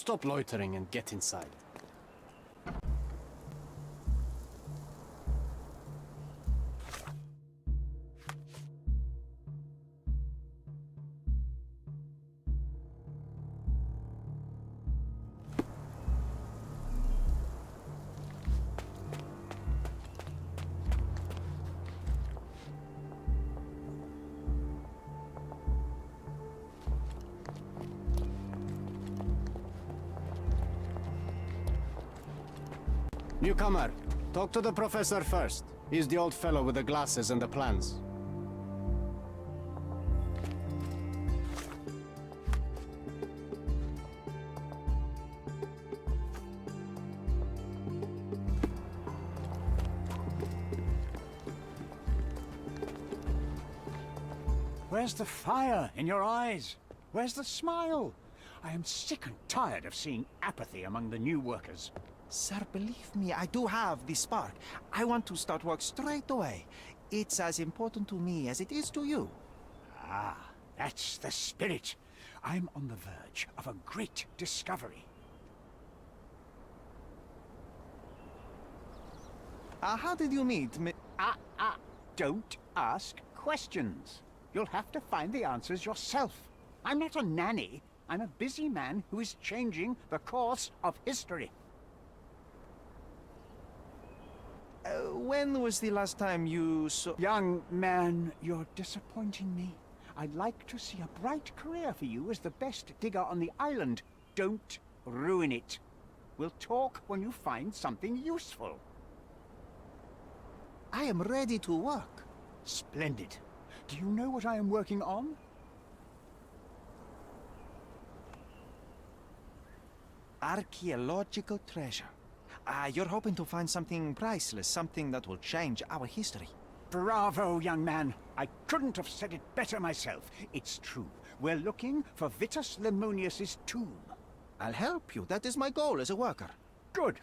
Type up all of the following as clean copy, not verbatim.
Stop loitering and get inside. Newcomer, talk to the professor first. He's the old fellow with the glasses and the plans. Where's the fire in your eyes? Where's the smile? I am sick and tired of seeing apathy among the new workers. Sir, believe me, I do have the spark. I want to start work straight away. It's as important to me as it is to you. Ah, that's the spirit. I'm on the verge of a great discovery. How did you meet me? Don't ask questions. You'll have to find the answers yourself. I'm not a nanny. I'm a busy man who is changing the course of history. When was the last time you saw... Young man, you're disappointing me. I'd like to see a bright career for you as the best digger on the island. Don't ruin it. We'll talk when you find something useful. I am ready to work. Splendid. Do you know what I am working on? Archaeological treasure. You're hoping to find something priceless, something that will change our history. Bravo, young man. I couldn't have said it better myself. It's true. We're looking for Vitus Lemonius's tomb. I'll help you. That is my goal as a worker. Good.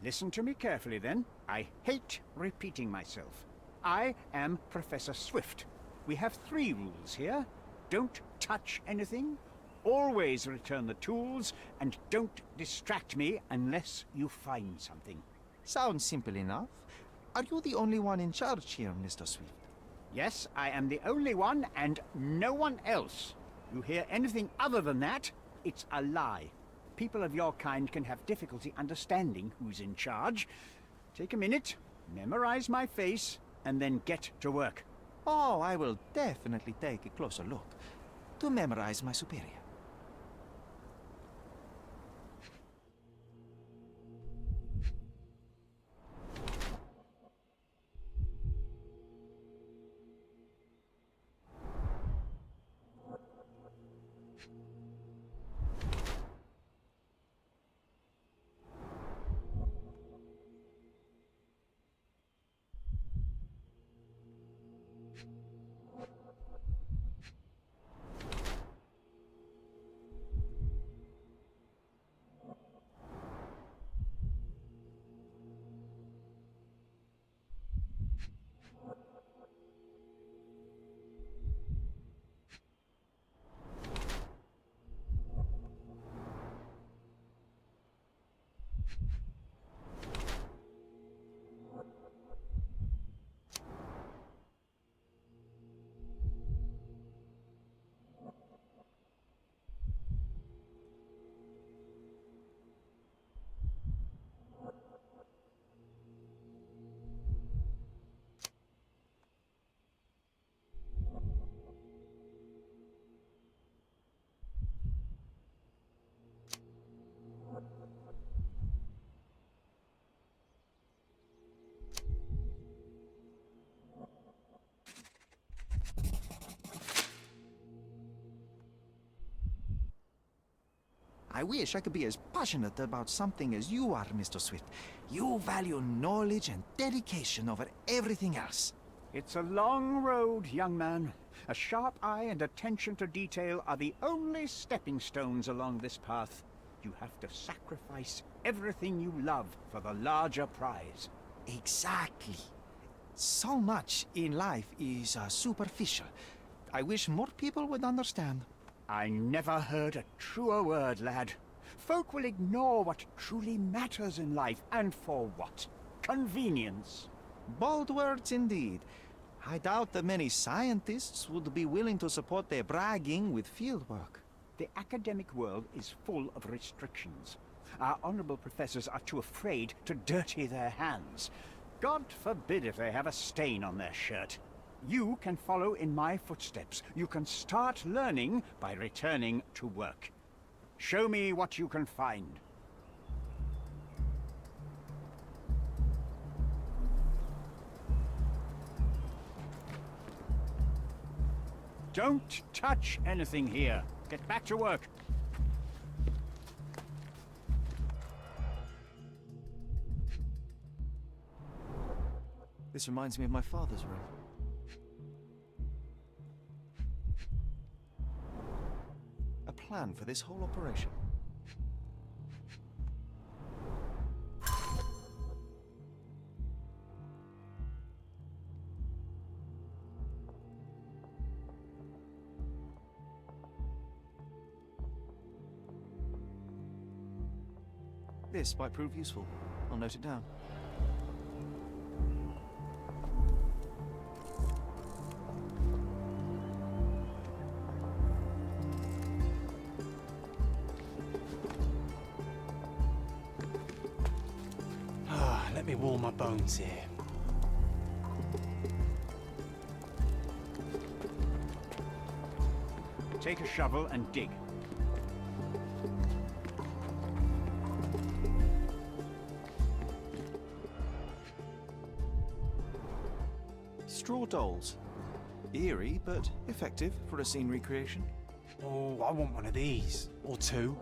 Listen to me carefully, then. I hate repeating myself. I am Professor Swift. We have 3 rules here. Don't touch anything. Always return the tools, and don't distract me unless you find something. Sounds simple enough. Are you the only one in charge here, Mr. Swift? Yes, I am the only one, and no one else. You hear anything other than that, it's a lie. People of your kind can have difficulty understanding who's in charge. Take a minute, memorize my face, and then get to work. Oh, I will definitely take a closer look to memorize my superior. I wish I could be as passionate about something as you are, Mr. Swift. You value knowledge and dedication over everything else. It's a long road, young man. A sharp eye and attention to detail are the only stepping stones along this path. You have to sacrifice everything you love for the larger prize. Exactly. So much in life is superficial. I wish more people would understand. I never heard a truer word, lad. folk will ignore what truly matters in life, and for what? Convenience. Bold words indeed. I doubt that many scientists would be willing to support their bragging with fieldwork. The academic world is full of restrictions. Our honorable professors are too afraid to dirty their hands. God forbid if they have a stain on their shirt. You can follow in my footsteps. You can start learning by returning to work. Show me what you can find. Don't touch anything here. Get back to work. This reminds me of my father's room. A plan for this whole operation. This might prove useful. I'll note it down. Let me warm my bones here. Take a shovel and dig. Straw dolls. Eerie, but effective for a scene recreation. Oh, I want one of these. Or two.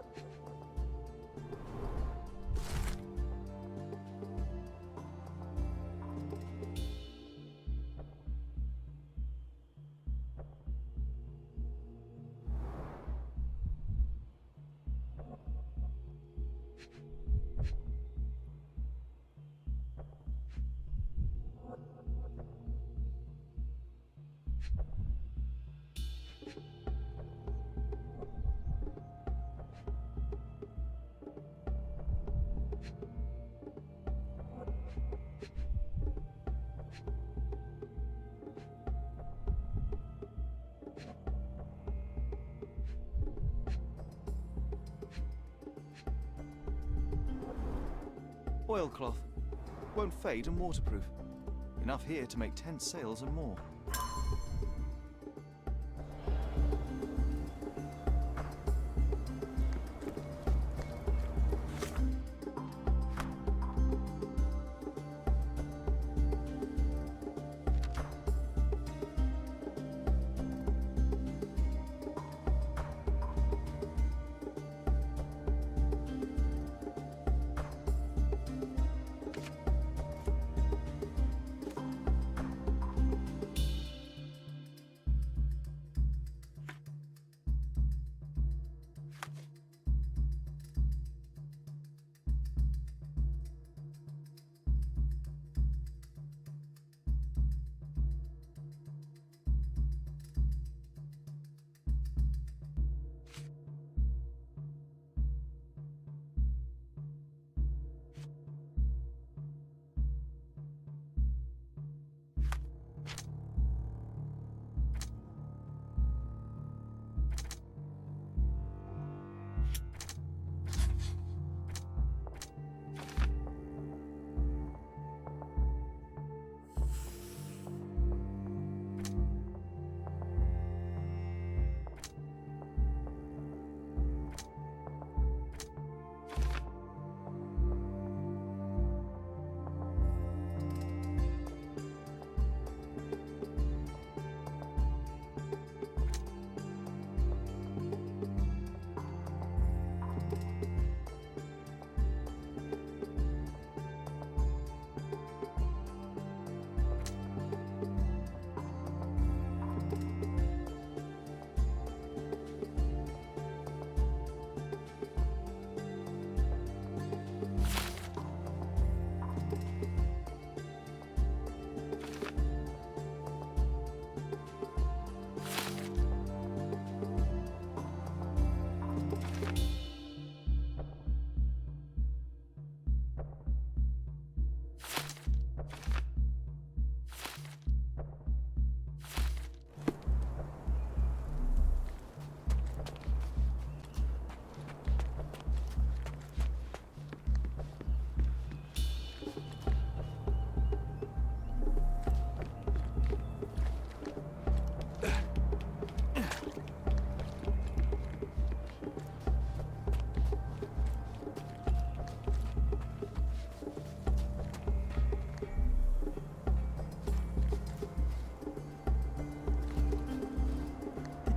Oilcloth. Won't fade and waterproof. Enough here to make 10 sails and more.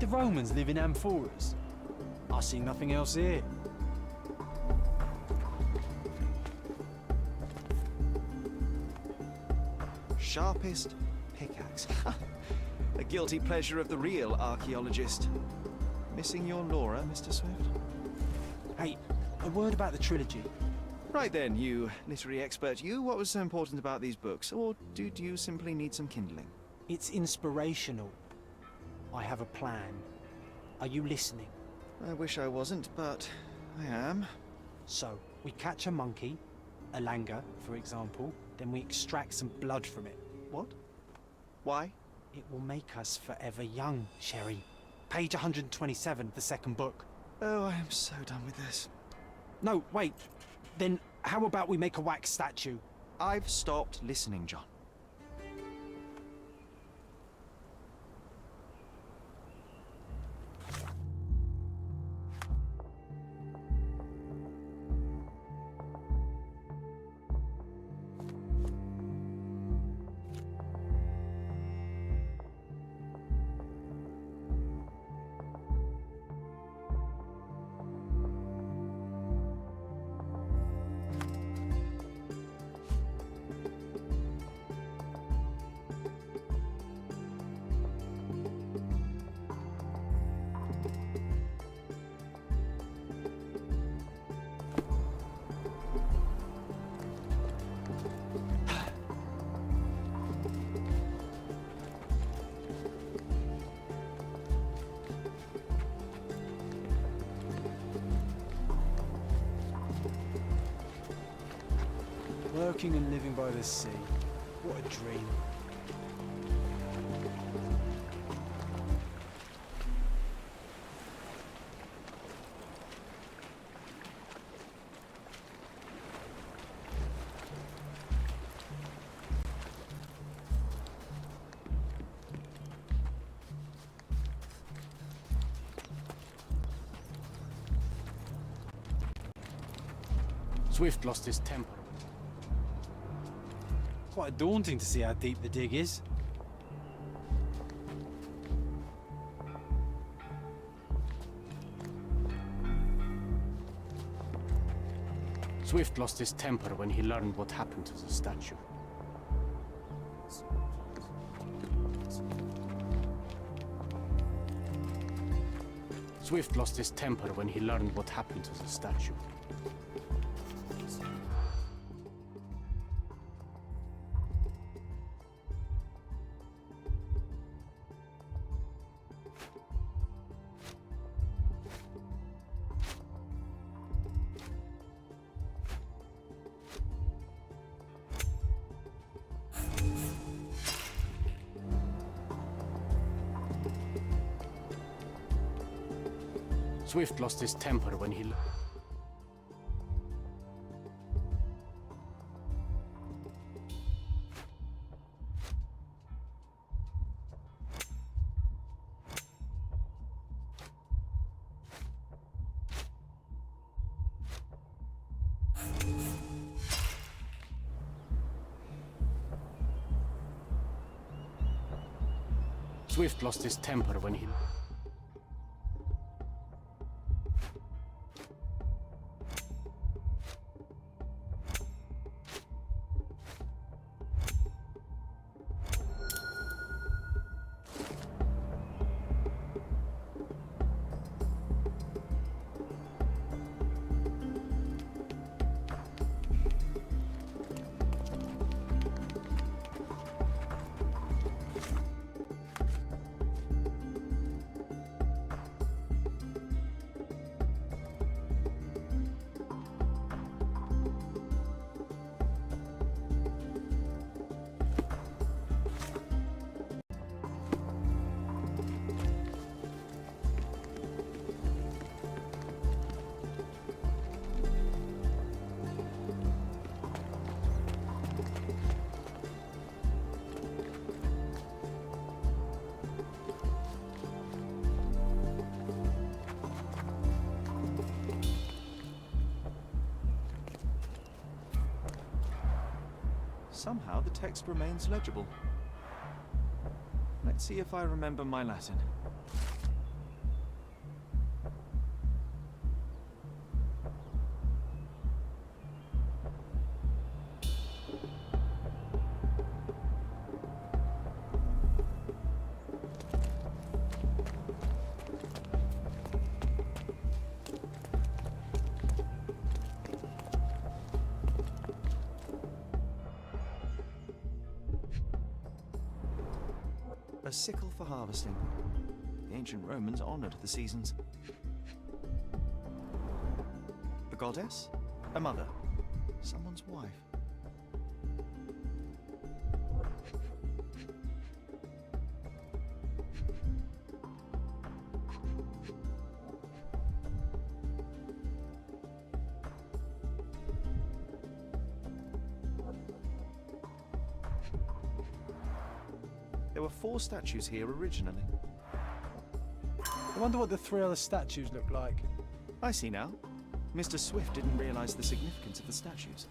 the Romans live in amphoras? I see nothing else here. Sharpest pickaxe. A guilty pleasure of the real archaeologist. Missing your Laura, Mr. Swift? Hey, a word about the trilogy. Right then, you literary expert, you, what was so important about these books? Or did you simply need some kindling? It's inspirational. I have a plan. Are you listening? I wish I wasn't, but I am. So, we catch a monkey, a langur, for example, then we extract some blood from it. What? Why? It will make us forever young, Sherry. Page 127, the second book. Oh, I am so done with this. No, wait. Then how about we make a wax statue? I've stopped listening, John. Working and living by the sea. What a dream. Swift lost his temper. Quite daunting to see how deep the dig is. Swift lost his temper when he learned what happened to the statue. Swift lost his temper when he learned what happened to the statue. Swift lost his temper when he... Swift lost his temper when he... Somehow the text remains legible. Let's see if I remember my Latin. A sickle for harvesting. The ancient Romans honored the seasons. A goddess? A mother? Someone's wife? There were 4 statues here originally. I wonder what the 3 other statues look like. I see now. Mr. Swift didn't realize the significance of the statues.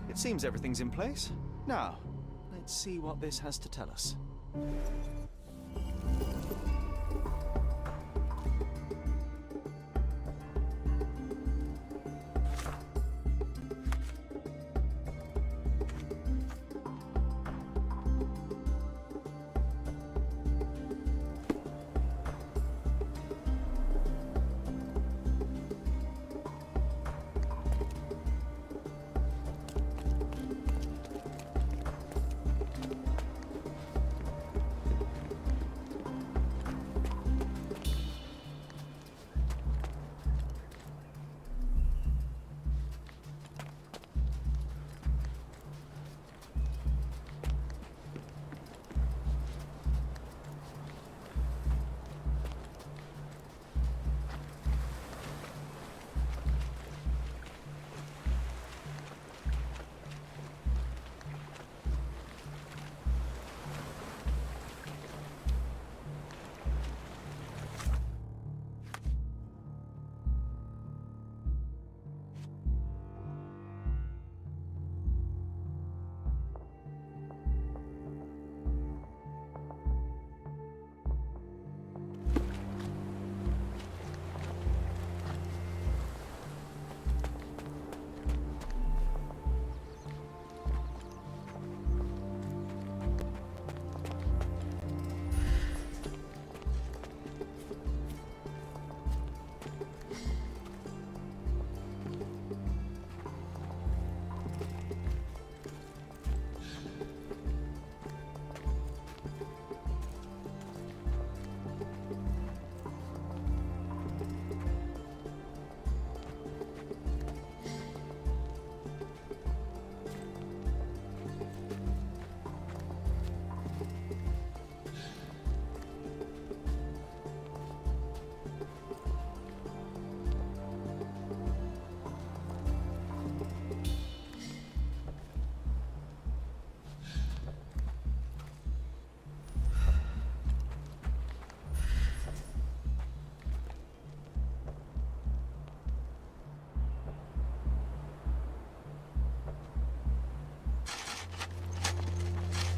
It seems everything's in place. Now, let's see what this has to tell us.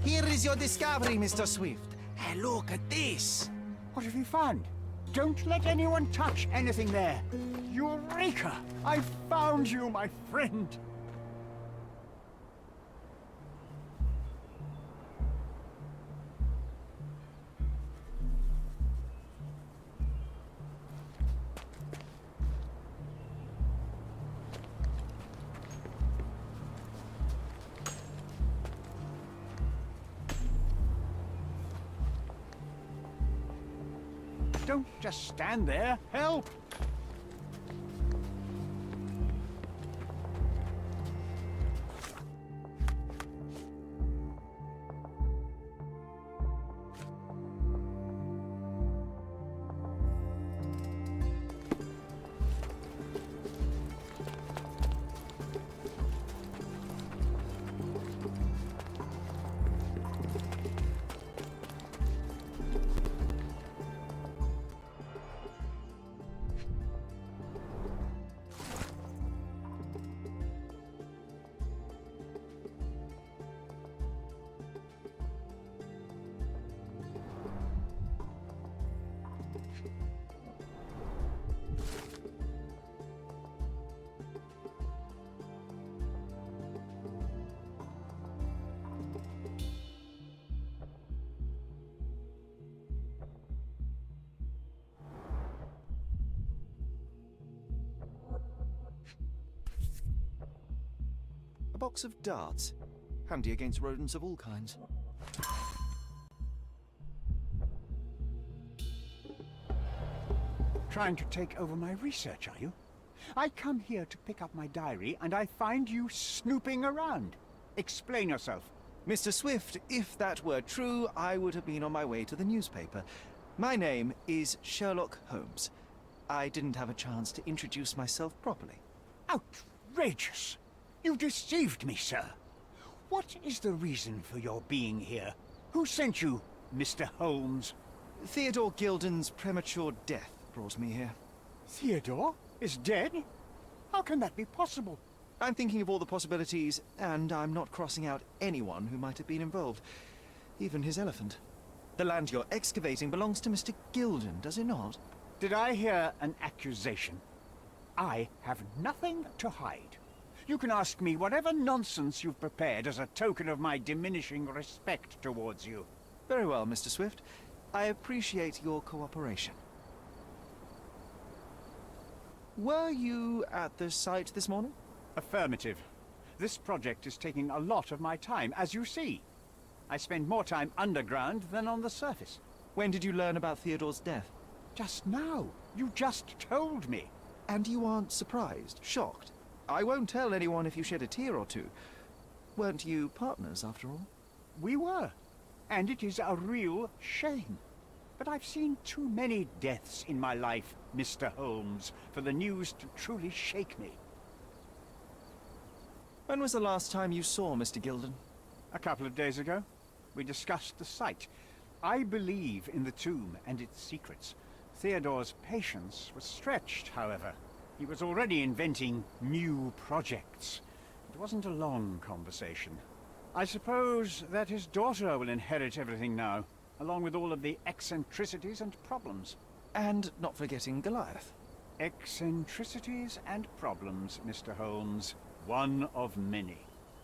Here is your discovery, Mr. Swift. And look at this. What have you found? Don't let anyone touch anything there. Eureka! I found you, my friend. Don't just stand there. Help! A box of darts. Handy against rodents of all kinds. Trying to take over my research, are you? I come here to pick up my diary, and I find you snooping around. Explain yourself. Mr. Swift, if that were true, I would have been on my way to the newspaper. My name is Sherlock Holmes. I didn't have a chance to introduce myself properly. Outrageous! You deceived me, sir. What is the reason for your being here? Who sent you, Mr. Holmes? Theodore Gilden's premature death brought me here. Theodore is dead? How can that be possible? I'm thinking of all the possibilities, and I'm not crossing out anyone who might have been involved. Even his elephant. The land you're excavating belongs to Mr. Gilden, does it not? Did I hear an accusation? I have nothing to hide. You can ask me whatever nonsense you've prepared as a token of my diminishing respect towards you. Very well, Mr. Swift. I appreciate your cooperation. Were you at the site this morning? Affirmative. This project is taking a lot of my time, as you see. I spend more time underground than on the surface. When did you learn about Theodore's death? Just now. You just told me. And you aren't surprised, shocked? I won't tell anyone if you shed a tear or two. Weren't you partners, after all? We were. And it is a real shame. But I've seen too many deaths in my life, Mr. Holmes, for the news to truly shake me. When was the last time you saw Mr. Gilden? A couple of days ago. We discussed the site. I believe in the tomb and its secrets. Theodore's patience was stretched, however. He was already inventing new projects. It wasn't a long conversation. I suppose that his daughter will inherit everything now, along with all of the eccentricities and problems. And not forgetting Goliath. Eccentricities and problems, Mr. Holmes. One of many.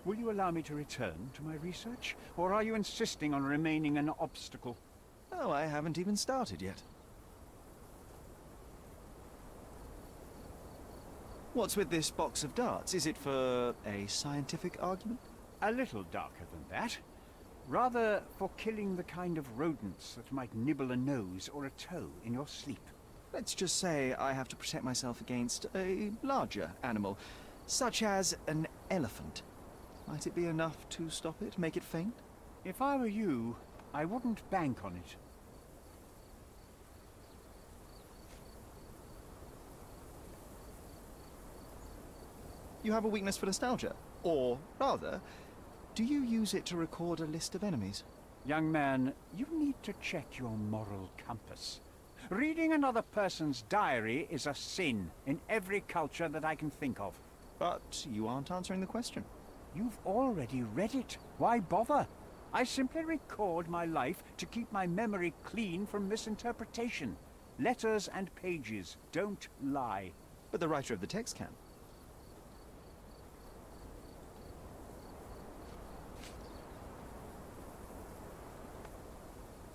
Will you allow me to return to my research, or are you insisting on remaining an obstacle? Oh, I haven't even started yet. What's with this box of darts? Is it for a scientific argument? A little darker than that. Rather for killing the kind of rodents that might nibble a nose or a toe in your sleep. Let's just say I have to protect myself against a larger animal, such as an elephant. Might it be enough to stop it, make it faint? If I were you, I wouldn't bank on it. You have a weakness for nostalgia. Or, rather, do you use it to record a list of enemies? Young man, you need to check your moral compass. Reading another person's diary is a sin in every culture that I can think of. But you aren't answering the question. You've already read it. Why bother? I simply record my life to keep my memory clean from misinterpretation. Letters and pages don't lie. But the writer of the text can.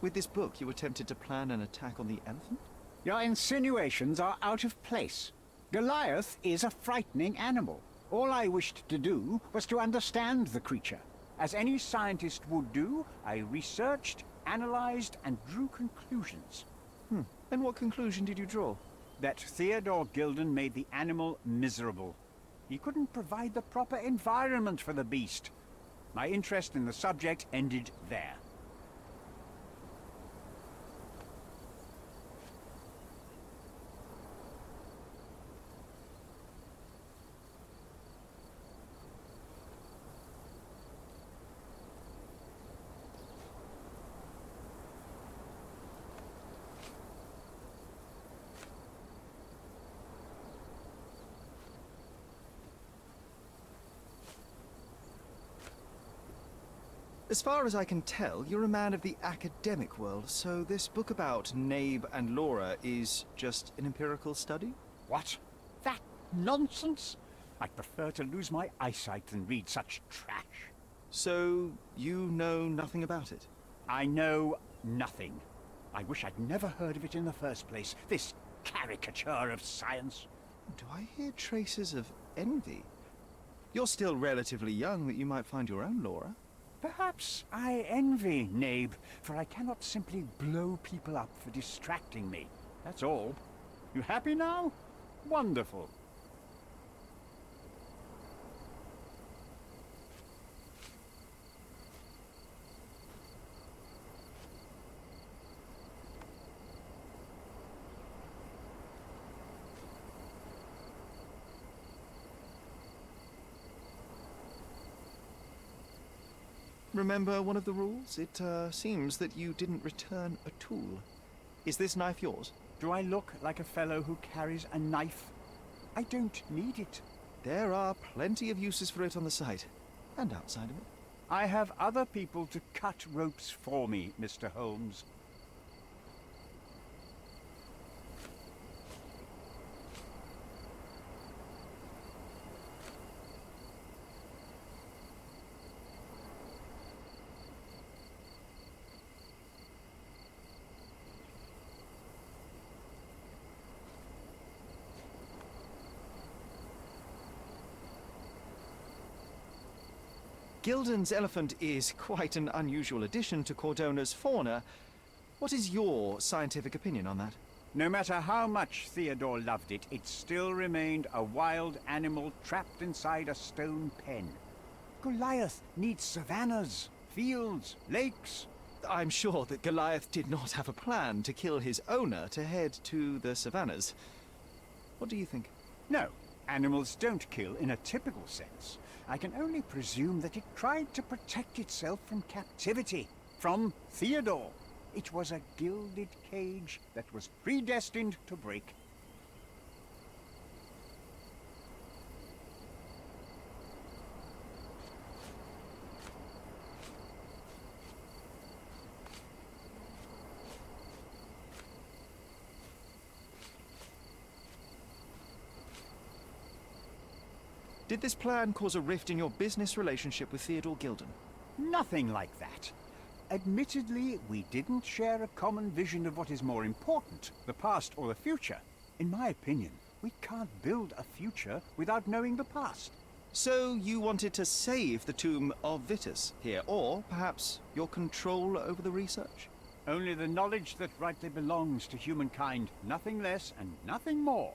With this book, you attempted to plan an attack on the elephant? Your insinuations are out of place. Goliath is a frightening animal. All I wished to do was to understand the creature. As any scientist would do, I researched, analyzed, and drew conclusions. And what conclusion did you draw? That Theodore Gilden made the animal miserable. He couldn't provide the proper environment for the beast. My interest in the subject ended there. As far as I can tell, you're a man of the academic world, so this book about Nabe and Laura is just an empirical study? What? That nonsense? I'd prefer to lose my eyesight than read such trash. So, you know nothing about it? I know nothing. I wish I'd never heard of it in the first place, this caricature of science. Do I hear traces of envy? You're still relatively young that you might find your own Laura. Perhaps I envy Nabe, for I cannot simply blow people up for distracting me. That's all. You happy now? Wonderful. Remember one of the rules? It seems that you didn't return a tool. Is this knife yours? Do I look like a fellow who carries a knife? I don't need it. There are plenty of uses for it on the site, and outside of it. I have other people to cut ropes for me, Mr. Holmes. Gilden's elephant is quite an unusual addition to Cordona's fauna. What is your scientific opinion on that? No matter how much Theodore loved it, it still remained a wild animal trapped inside a stone pen. Goliath needs savannas, fields, lakes. I'm sure that Goliath did not have a plan to kill his owner to head to the savannas. What do you think? No, animals don't kill in a typical sense. I can only presume that it tried to protect itself from captivity, from Theodore. It was a gilded cage that was predestined to break. Did this plan cause a rift in your business relationship with Theodore Gilden? Nothing like that. Admittedly, we didn't share a common vision of what is more important, the past or the future. In my opinion, we can't build a future without knowing the past. So you wanted to save the tomb of Vitus here, or perhaps your control over the research? Only the knowledge that rightly belongs to humankind, nothing less and nothing more.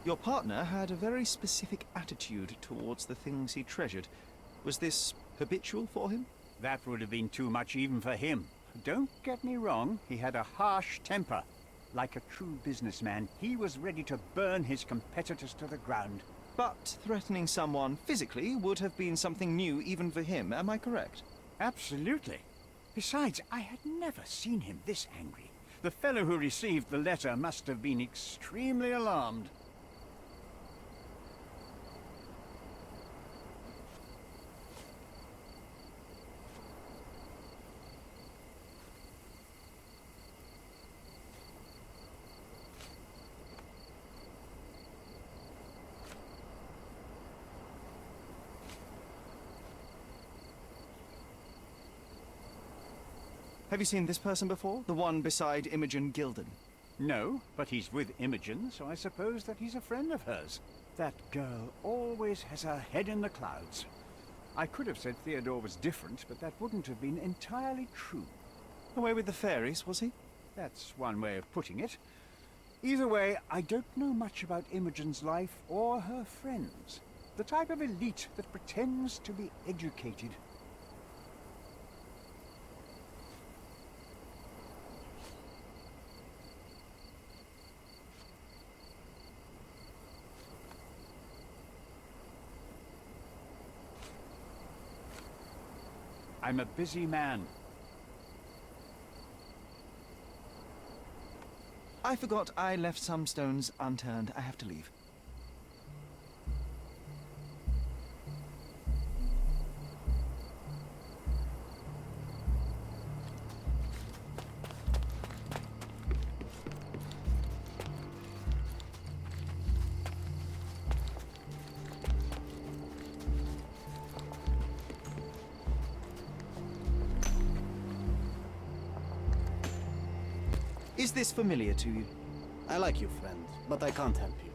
Your partner had a very specific attitude towards the things he treasured. Was this habitual for him? That would have been too much even for him. Don't get me wrong, he had a harsh temper. Like a true businessman, he was ready to burn his competitors to the ground. But threatening someone physically would have been something new even for him, am I correct? Absolutely. Besides, I had never seen him this angry. The fellow who received the letter must have been extremely alarmed. Have you seen this person before? The one beside Imogen Gilden? No, but he's with Imogen, so I suppose that he's a friend of hers. That girl always has her head in the clouds. I could have said Theodore was different, but that wouldn't have been entirely true. Away with the fairies, was he? That's one way of putting it. Either way, I don't know much about Imogen's life or her friends. The type of elite that pretends to be educated. I'm a busy man. I forgot I left some stones unturned. I have to leave. Is this familiar to you? I like you, friend, but I can't help you.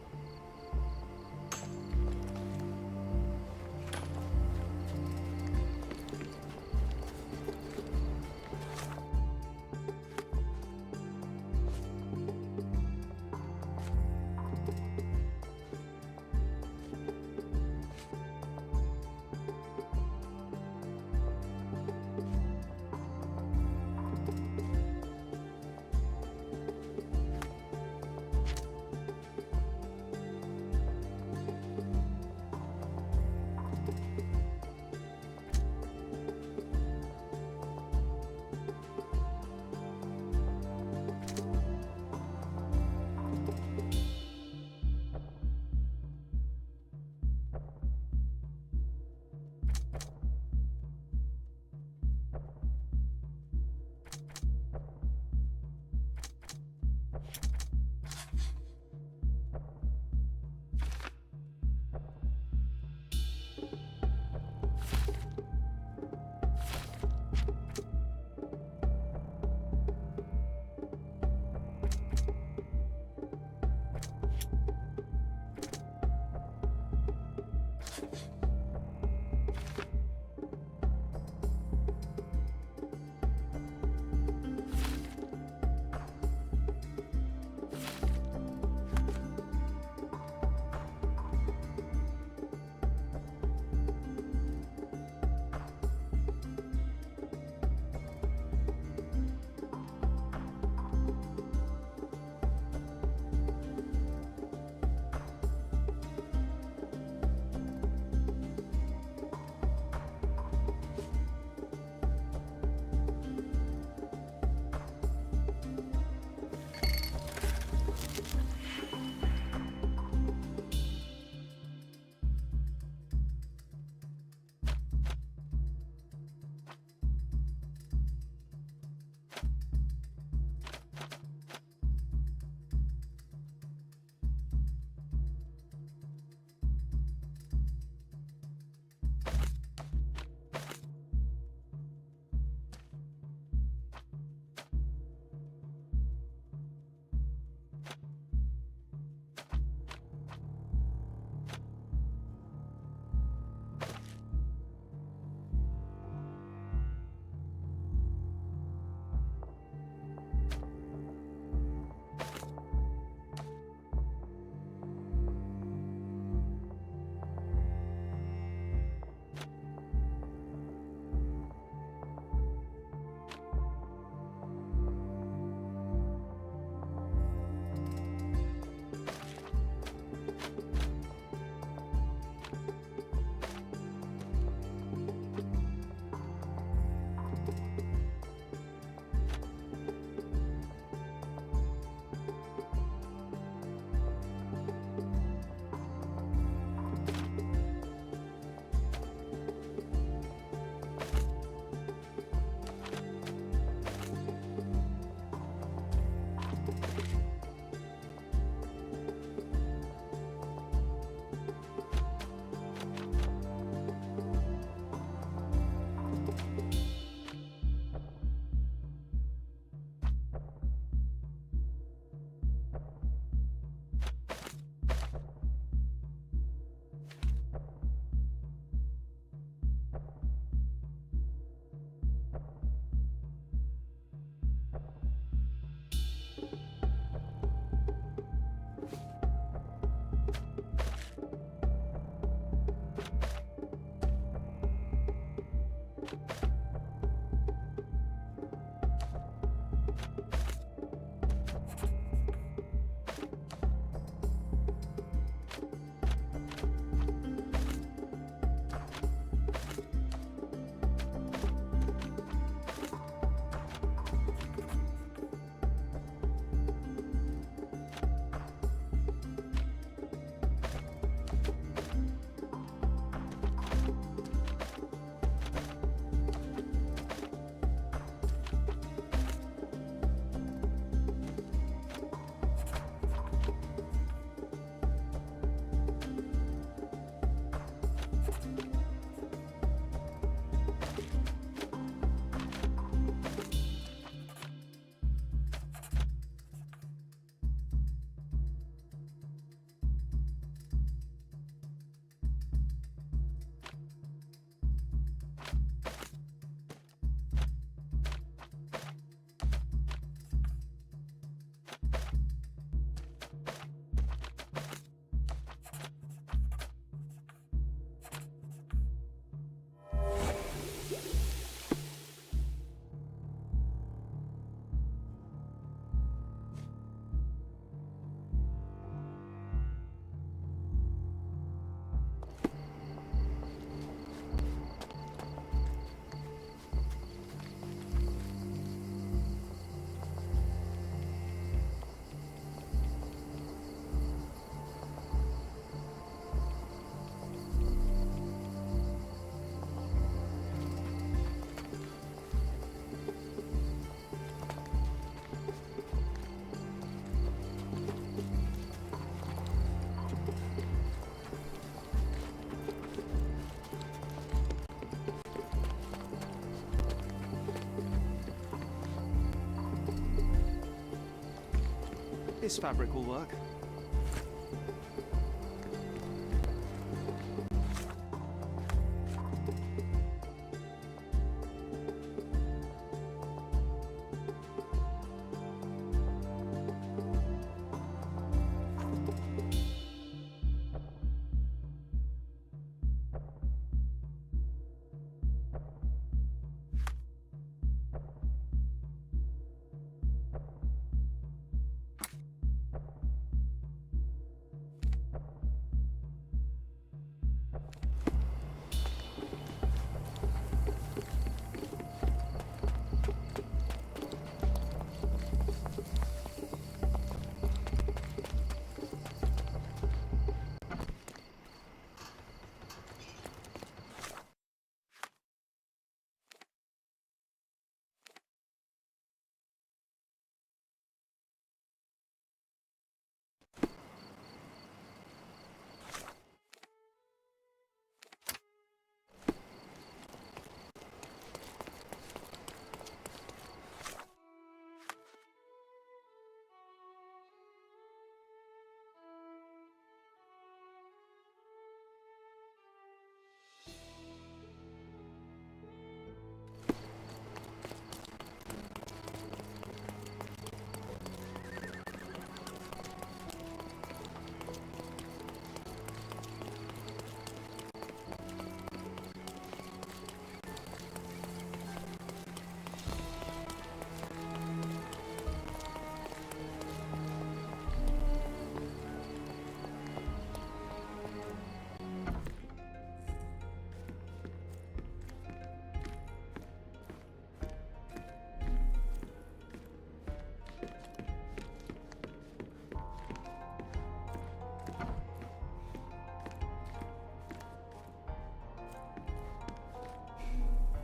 This fabric will work.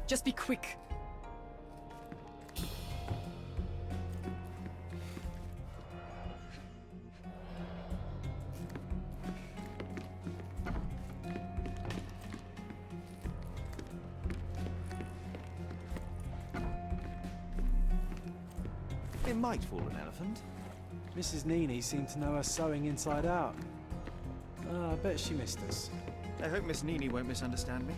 Just be quick. It might fool an elephant. Mrs. Nini seemed to know her sewing inside out. I bet she missed us. I hope Miss Nini won't misunderstand me.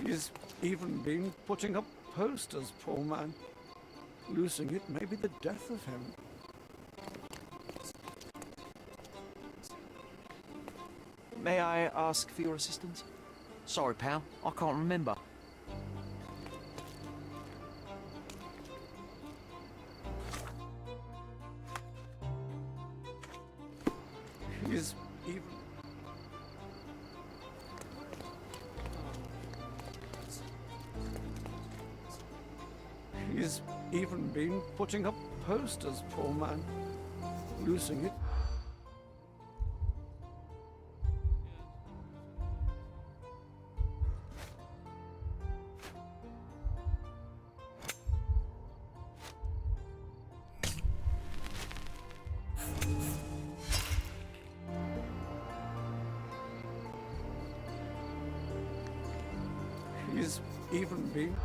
He's even been putting up posters, poor man. Losing it may be the death of him. May I ask for your assistance? Sorry, pal. I can't remember. He's even... He's even been putting up posters, poor man. Losing it. He's even been...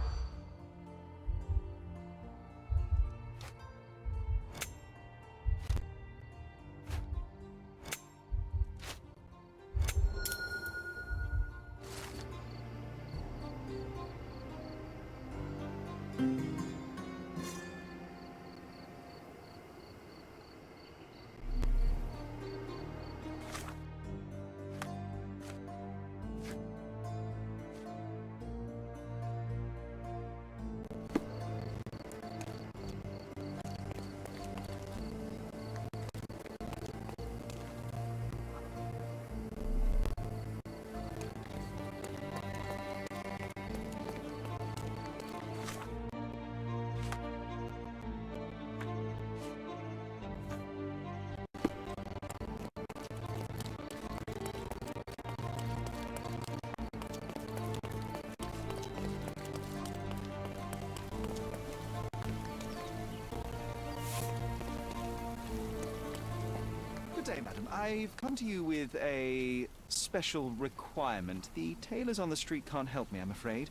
Good day, madam. I've come to you with a special requirement. The tailors on the street can't help me, I'm afraid.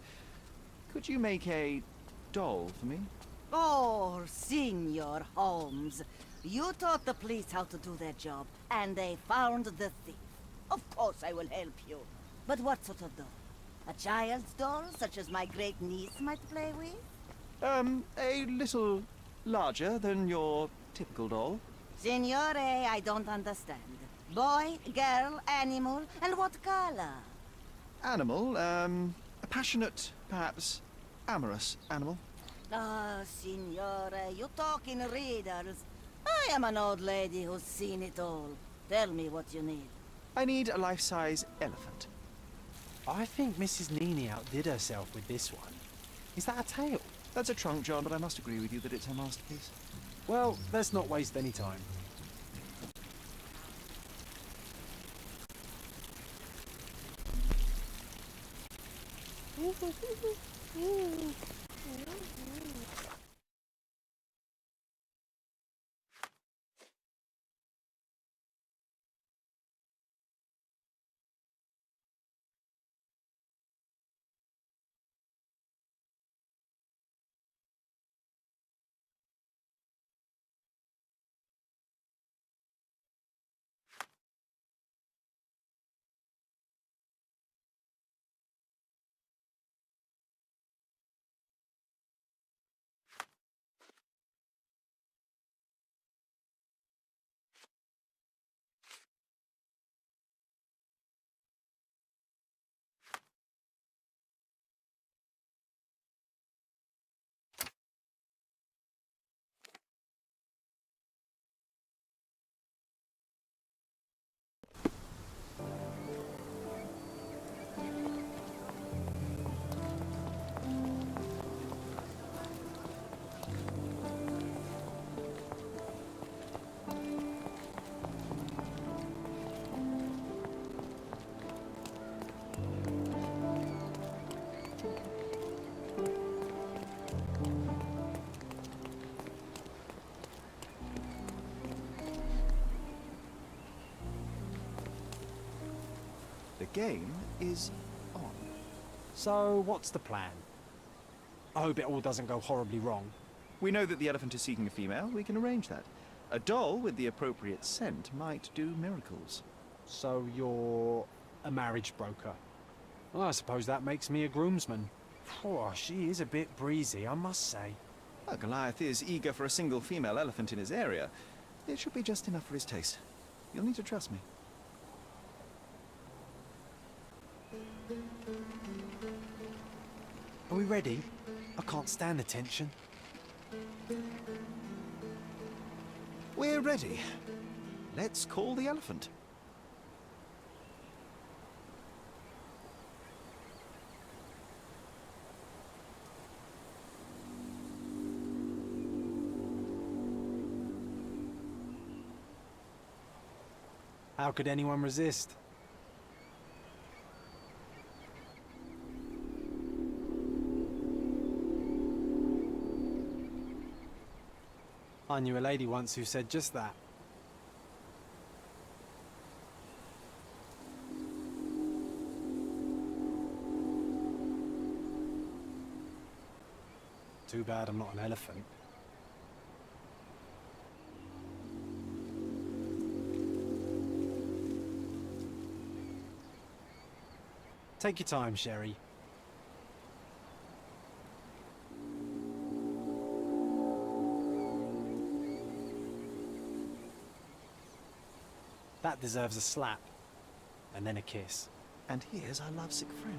Could you make a doll for me? Oh, Senor Holmes. You taught the police how to do their job, and they found the thief. Of course I will help you. But what sort of doll? A child's doll, such as my great-niece might play with? A little larger than your typical doll. Signore, I don't understand. Boy, girl, animal, and what color? Animal, a passionate, perhaps amorous animal. Ah, Signore, you talk in riddles. I am an old lady who's seen it all. Tell me what you need. I need a life-size elephant. I think Mrs. Nini outdid herself with this one. Is that a tail? That's a trunk, John, but I must agree with you that it's a masterpiece. Well, let's not waste any time. The game is on. So, what's the plan? I hope it all doesn't go horribly wrong. We know that the elephant is seeking a female. We can arrange that. A doll with the appropriate scent might do miracles. So you're a marriage broker. Well, I suppose that makes me a groomsman. Oh, she is a bit breezy, I must say. Well, Goliath is eager for a single female elephant in his area. It should be just enough for his taste. You'll need to trust me. Are we ready? I can't stand the tension. We're ready. Let's call the elephant. How could anyone resist? I knew a lady once who said just that. Too bad I'm not an elephant. Take your time, Sherry. That deserves a slap. And then a kiss. And here's our lovesick friend.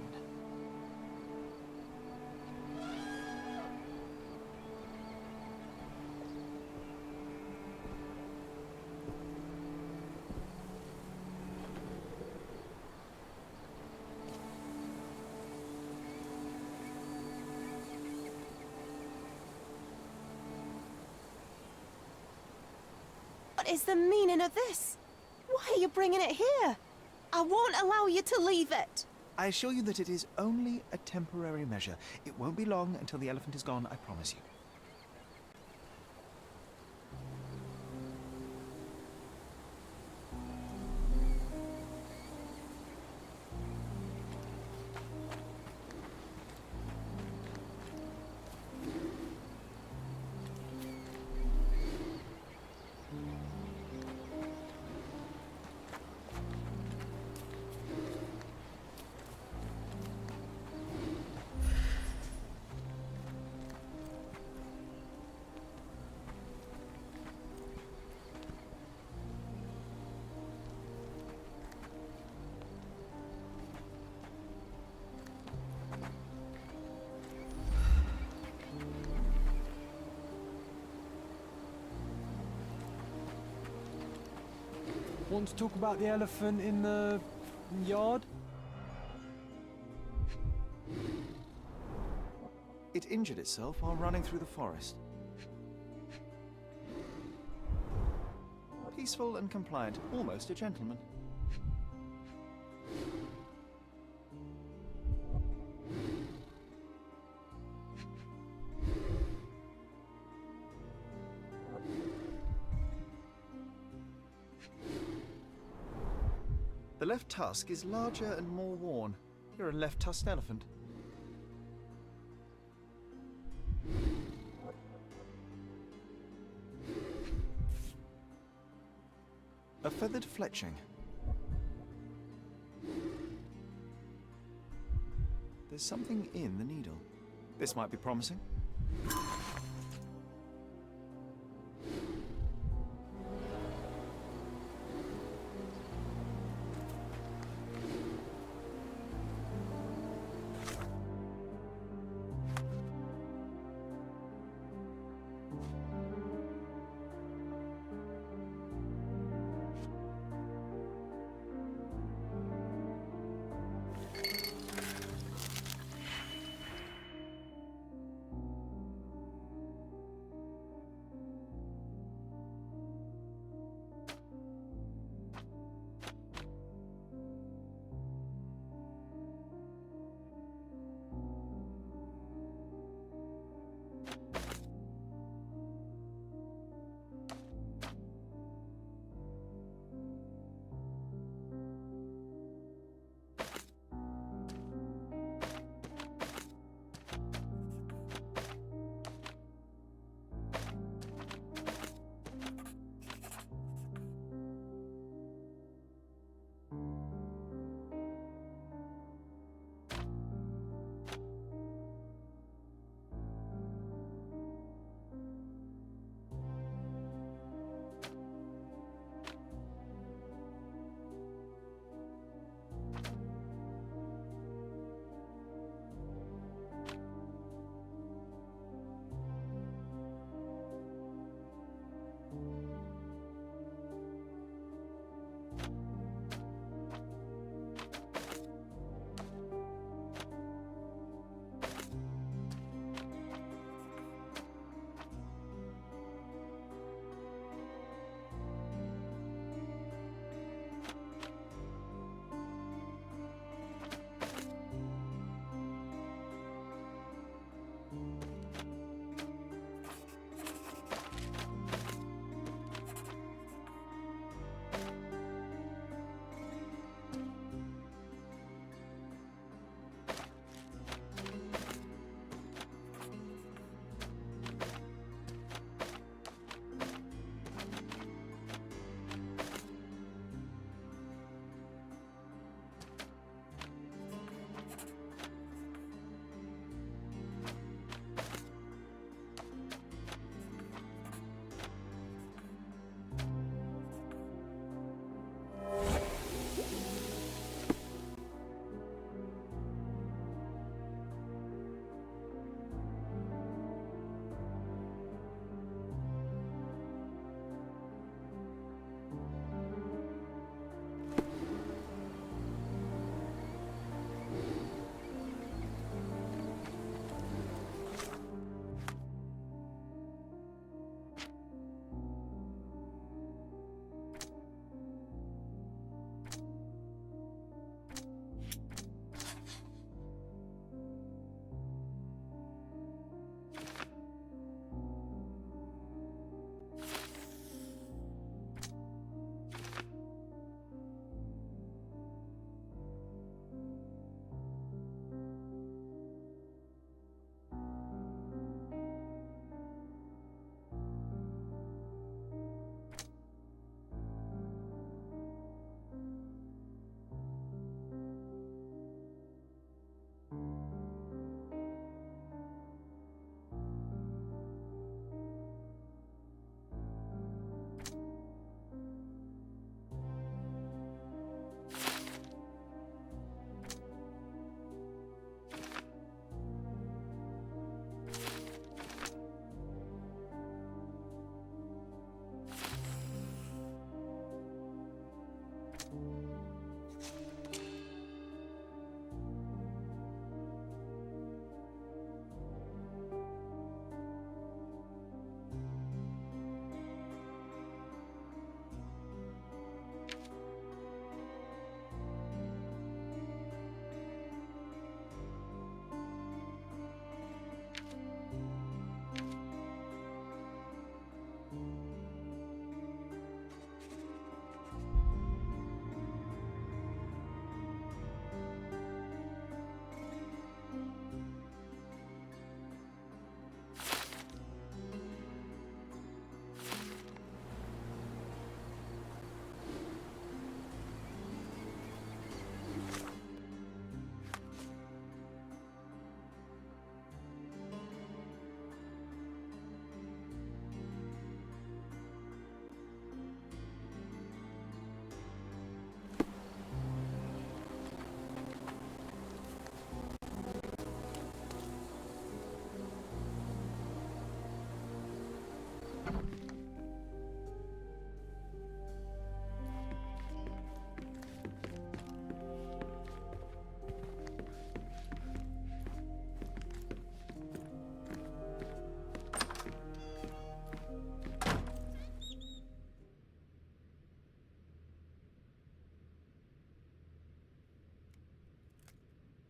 What is the meaning of this? Why are you bringing it here? I won't allow you to leave it. I assure you that it is only a temporary measure. It won't be long until the elephant is gone, I promise you. Want to talk about the elephant in the yard? It injured itself while running through the forest. Peaceful and compliant, almost a gentleman. The left tusk is larger and more worn. You're a left-tusked elephant. A feathered fletching. There's something in the needle. This might be promising.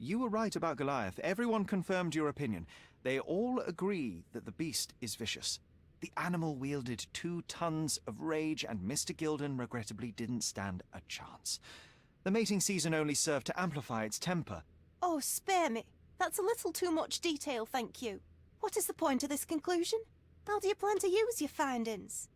You were right about Goliath. Everyone confirmed your opinion. They all agree that the beast is vicious. The animal wielded 2 tons of rage, and Mr. Gilden regrettably didn't stand a chance. The mating season only served to amplify its temper. Oh, spare me. That's a little too much detail, thank you. What is the point of this conclusion? How do you plan to use your findings?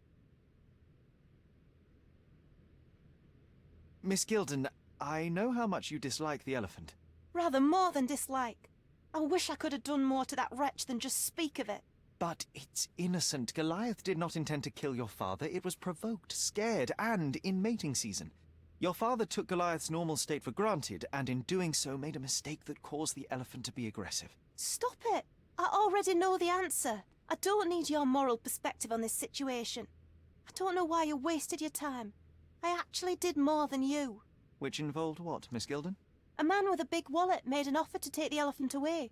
Miss Gilden, I know how much you dislike the elephant. Rather more than dislike. I wish I could have done more to that wretch than just speak of it. But it's innocent. Goliath did not intend to kill your father. It was provoked, scared, and in mating season. Your father took Goliath's normal state for granted, and in doing so made a mistake that caused the elephant to be aggressive. Stop it! I already know the answer. I don't need your moral perspective on this situation. I don't know why you wasted your time. I actually did more than you. Which involved what, Miss Gilden? A man with a big wallet made an offer to take the elephant away.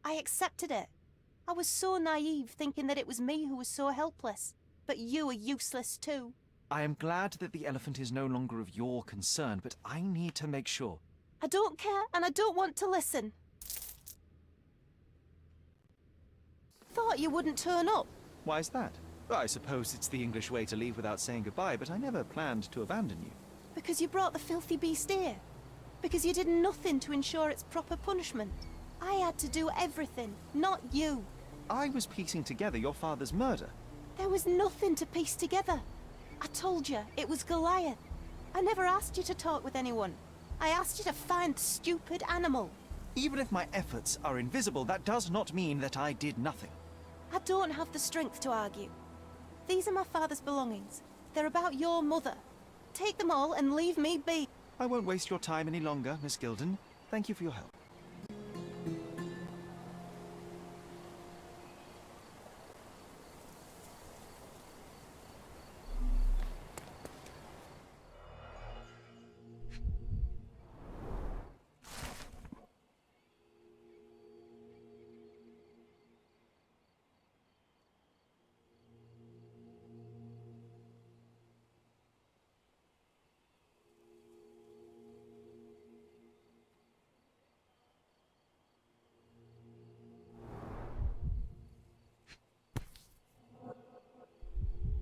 I accepted it. I was so naive, thinking that it was me who was so helpless. But you are useless too. I am glad that the elephant is no longer of your concern, but I need to make sure. I don't care, and I don't want to listen. Thought you wouldn't turn up. Why is that? I suppose it's the English way to leave without saying goodbye, but I never planned to abandon you. Because you brought the filthy beast here. Because you did nothing to ensure its proper punishment. I had to do everything, not you. I was piecing together your father's murder. There was nothing to piece together. I told you, it was Goliath. I never asked you to talk with anyone. I asked you to find the stupid animal. Even if my efforts are invisible, that does not mean that I did nothing. I don't have the strength to argue. These are my father's belongings. They're about your mother. Take them all and leave me be. I won't waste your time any longer, Miss Gilden. Thank you for your help.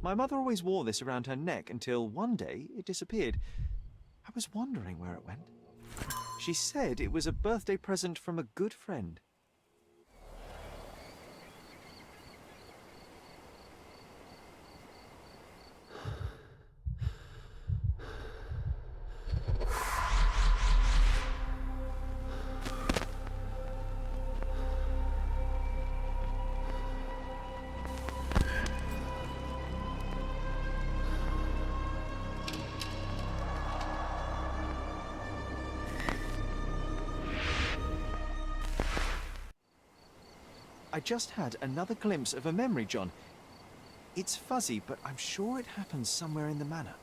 My mother always wore this around her neck until one day it disappeared. I was wondering where it went. She said it was a birthday present from a good friend. I just had another glimpse of a memory, John. It's fuzzy, but I'm sure it happens somewhere in the manor.